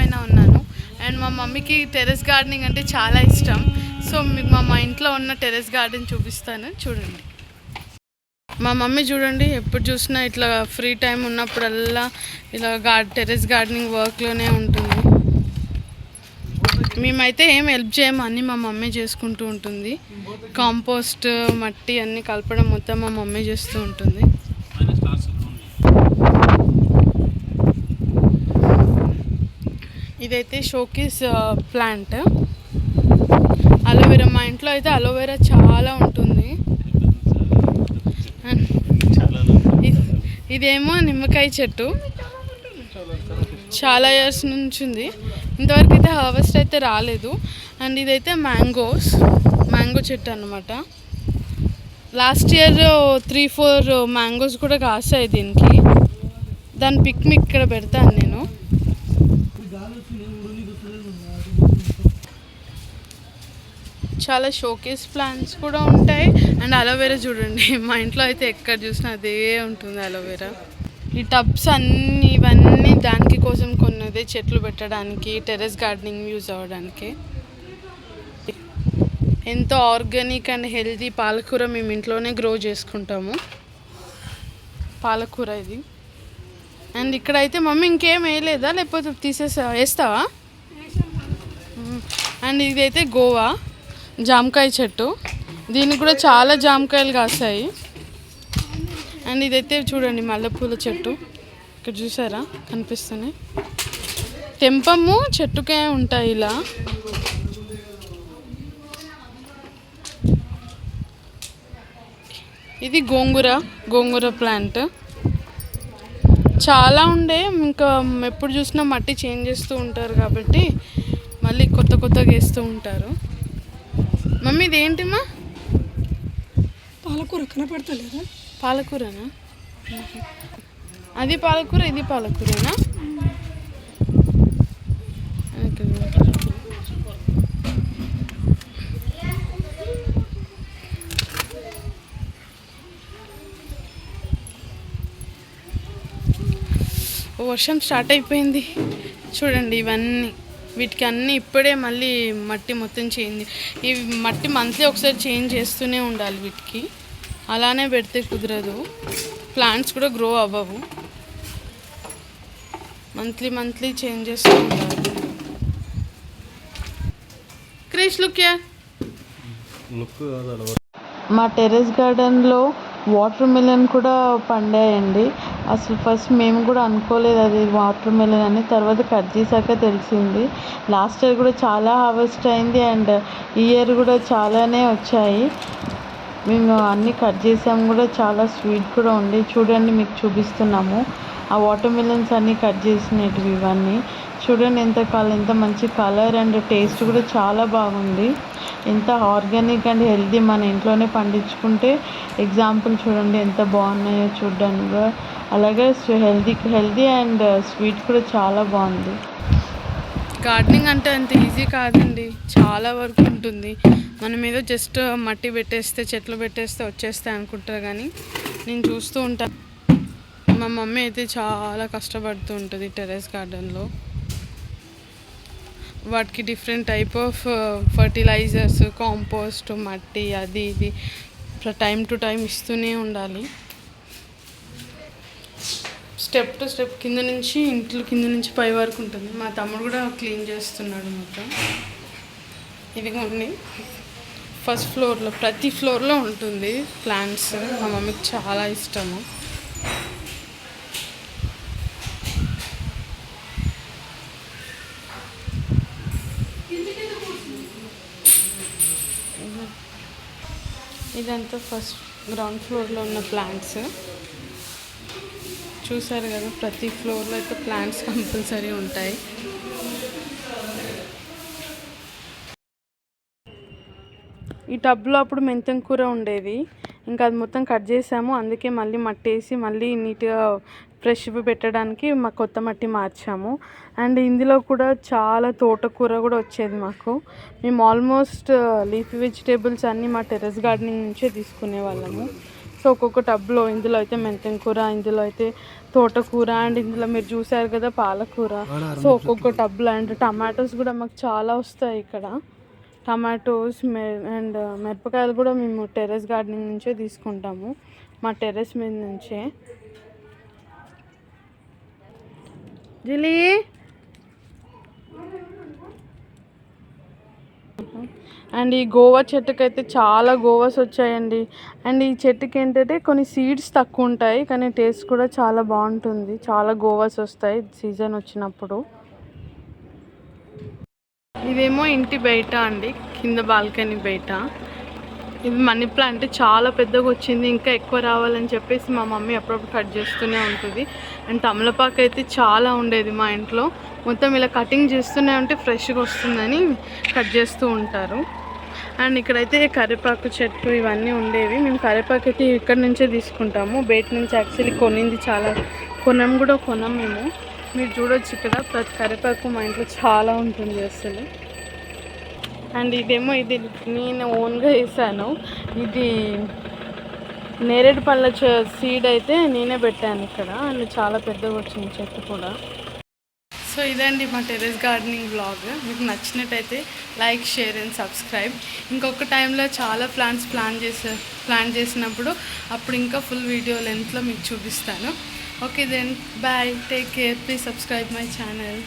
పైన ఉన్నాను. అండ్ మా మమ్మీకి టెర్రస్ గార్డెనింగ్ అంటే చాలా ఇష్టం. సో మీకు మా ఇంట్లో ఉన్న టెర్రస్ గార్డెన్ చూపిస్తాను, చూడండి. మా మమ్మీ చూడండి, ఎప్పుడు చూసినా ఇట్లా ఫ్రీ టైం ఉన్నప్పుడల్లా ఇలా టెర్రస్ గార్డెనింగ్ వర్క్లోనే ఉంటుంది. మేమైతే ఏం హెల్ప్ చేయము, అన్నీ మా మమ్మీ చేసుకుంటూ ఉంటుంది. కాంపోస్ట్, మట్టి అన్నీ కలపడం మొత్తం మా మమ్మీ చేస్తూ ఉంటుంది. ఇదైతే షోకేస్ ప్లాంట్ అలోవెరా. మా ఇంట్లో అయితే అలోవెరా చాలా ఉంటుంది. ఇదేమో నిమ్మకాయ చెట్టు, చాలా ఇయర్స్ నుంచి ఉంది. ఇంతవరకు అయితే హార్వెస్ట్ అయితే రాలేదు. అండ్ ఇదైతే మ్యాంగో చెట్టు అన్నమాట. లాస్ట్ ఇయర్ 3-4 మ్యాంగోస్ కూడా కాసాయి దీనికి. దాని పిక్ మీకు ఇక్కడ పెడతాను నేను. చాలా షోకేస్ ప్లాంట్స్ కూడా ఉంటాయి. అండ్ అలోవెరా చూడండి, మా ఇంట్లో అయితే ఎక్కడ చూసినా అదే ఉంటుంది అలోవెరా. ఈ టబ్స్ ఇవన్నీ దానికి కోసం కొన్నదే, చెట్లు పెట్టడానికి, టెర్రస్ గార్డెనింగ్ యూజ్ అవ్వడానికి. ఎంతో ఆర్గానిక్ అండ్ హెల్తీ పాలకూర మేము ఇంట్లోనే గ్రో చేసుకుంటాము. పాలకూర ఇది. అండ్ ఇక్కడైతే మమ్మీ ఇంకేం వేయలేదా, లేకపోతే వేస్తావా? అండ్ ఇదైతే గోవా జామకాయ చెట్టు, దీనికి కూడా చాలా జామకాయలు కాస్తాయి. అండ్ ఇదైతే చూడండి మల్లెపూల చెట్టు, ఇక్కడ చూసారా కనిపిస్తున్నాయి. తెంపము చెట్టుకే ఉంటాయి ఇలా. ఇది గోంగూర ప్లాంట్ చాలా ఉండే. ఇంకా ఎప్పుడు చూసినా మట్టి చేంజ్ చేస్తూ ఉంటారు కాబట్టి మళ్ళీ కొత్తగా వేస్తూ ఉంటారు. మమ్మీ ఇదేంటిమా? పాలకూర కనపడతలేదా? పాలకూరనా? అది పాలకూర, ఇది పాలకూరనా? వర్షం స్టార్ట్ అయిపోయింది చూడండి. వీటికి అన్నీ ఇప్పుడే మళ్ళీ మట్టి మొత్తం చేంజ్. ఈ మట్టి మంత్లీ ఒకసారి చేంజ్ చేస్తూనే ఉండాలి వీటికి, అలానే పెడితే కుదరదు. ప్లాంట్స్ కూడా గ్రో అవ్వవు, మంత్లీ చేంజ్ చేస్తూ ఉండాలి. క్రిష్ లుక్ యా. మా టెర్రస్ గార్డెన్లో వాటర్ మిలన్ కూడా పండాయండి. అసలు ఫస్ట్ మేము కూడా అనుకోలేదు అది వాటర్ మిలన్ అని, తర్వాత కట్ చేశాక తెలిసింది. లాస్ట్ ఇయర్ కూడా చాలా హార్వెస్ట్ అయింది. అండ్ ఈ ఇయర్ కూడా చాలానే వచ్చాయి. మేము అన్నీ కట్ చేసాము కూడా, చాలా స్వీట్ కూడా ఉండి. చూడండి మీకు చూపిస్తున్నాము ఆ వాటర్ మిలన్స్ అన్నీ కట్ చేసినవి. ఇవన్నీ చూడండి ఎంత మంచి కలర్ అండ్ టేస్ట్ కూడా చాలా బాగుంది. ఎంత ఆర్గానిక్ అండ్ హెల్తీ, మన ఇంట్లోనే పండించుకుంటే ఎగ్జాంపుల్ చూడండి ఎంత బాగున్నాయో చూడడానికి. అలాగే హెల్తీ అండ్ స్వీట్ కూడా చాలా బాగుంది. గార్డెనింగ్ అంటే అంత ఈజీ కాదండి, చాలా వర్క్ ఉంటుంది. మనం ఏదో జస్ట్ మట్టి పెట్టేస్తే, చెట్లు పెట్టేస్తే వచ్చేస్తాయి అనుకుంటారు, కానీ నేను చూస్తూ ఉంటాను. మా మమ్మీ అయితే చాలా కష్టపడుతూ ఉంటుంది టెర్రస్ గార్డెన్లో. వాటికి different type of fertilizers, compost, మట్టి, అది ఇది టైం టు టైం ఇస్తూనే ఉండాలి. స్టెప్ టు స్టెప్ కింద నుంచి పై వరకు ఉంటుంది. మా తమ్ముడు కూడా క్లీన్ చేస్తున్నాడు మొత్తం. ఇదిగోండి ఫస్ట్ ఫ్లోర్లో, ప్రతి ఫ్లోర్లో ఉంటుంది ప్లాంట్స్. మా మమ్మీకి చాలా ఇష్టము. ఇదంతా ఫస్ట్ గ్రౌండ్ ఫ్లోర్లో ఉన్న ప్లాంట్స్. చూసారు కదా, ప్రతి ఫ్లోర్లో అయితే ప్లాంట్స్ కంపల్సరీ ఉంటాయి. ఈ టబ్లో అప్పుడు మెంతం కూర ఉండేది, ఇంకా అది మొత్తం కట్ చేసాము. అందుకే మళ్ళీ మట్టి వేసి మళ్ళీ నీట్గా ఫ్రెష్ పెట్టడానికి మా కొత్త మట్టి మార్చాము. అండ్ ఇందులో కూడా చాలా తోటకూర కూడా వచ్చేది మాకు. మేము ఆల్మోస్ట్ లీఫీ వెజిటేబుల్స్ అన్నీ మా టెర్రస్ గార్డెనింగ్ నుంచే తీసుకునే వాళ్ళము. సో ఒక్కొక్క టబ్లో ఇందులో అయితే మెంతం కూర, ఇందులో అయితే తోటకూర, అండ్ ఇందులో మీరు చూసారు కదా పాలకూర. సో ఒక్కొక్క టబ్లో అండ్ టమాటోస్ కూడా మాకు చాలా వస్తాయి ఇక్కడ. టమాటోస్ అండ్ మిరపకాయలు కూడా మేము టెర్రస్ గార్డెనింగ్ నుంచే తీసుకుంటాము, మా టెర్రస్ మీద నుంచే. జిలీ అండ్ ఈ గోవా చెట్టుకైతే చాలా గోవాస్ వచ్చాయండి. అండ్ ఈ చెట్టుకి ఏంటంటే కొన్ని సీడ్స్ తక్కువ ఉంటాయి, కానీ టేస్ట్ కూడా చాలా బాగుంటుంది. చాలా గోవాస్ వస్తాయి సీజన్ వచ్చినప్పుడు. ఇదేమో ఇంటి బయట అండి, కింద బాల్కనీ బయట. ఇది మనీ ప్లాంట్ చాలా పెద్దగా వచ్చింది, ఇంకా ఎక్కువ రావాలని చెప్పేసి మా మమ్మీ అప్పుడప్పుడు కట్ చేస్తూనే ఉంటుంది. అండ్ తమలపాకు అయితే చాలా ఉండేది మా ఇంట్లో, మొత్తం ఇలా కటింగ్ చేస్తూనే ఉంటే ఫ్రెష్గా వస్తుందని కట్ చేస్తూ ఉంటారు. అండ్ ఇక్కడైతే కరివేపాకు చెట్టు ఇవన్నీ ఉండేవి. మేము కరివేపాకు అయితే ఇక్కడ నుంచే తీసుకుంటాము, బయట నుంచి యాక్చువల్లీ కొనింది చాలా కొనం మేము. మీరు చూడొచ్చు ఇక్కడ ప్రతి కరివేపాకు మా ఇంట్లో చాలా ఉంటుంది అసలు. అండ్ ఇదేమో ఇది నేను ఓన్గా వేసాను, ఇది నేరేడు పళ్ళ సీడ్ అయితే నేనే పెట్టాను ఇక్కడ. అండ్ చాలా పెద్దగా వచ్చింది చెట్టు కూడా. సో ఇదండి మా టెర్రస్ గార్డెనింగ్ వ్లాగ్. మీకు నచ్చినట్టయితే లైక్, షేర్ అండ్ సబ్స్క్రైబ్. ఇంకొక టైంలో చాలా ప్లాంట్స్ ప్లాన్ చేసినప్పుడు అప్పుడు ఇంకా ఫుల్ వీడియో లెంత్లో మీకు చూపిస్తాను. Okay then bye, take care, please subscribe my channel.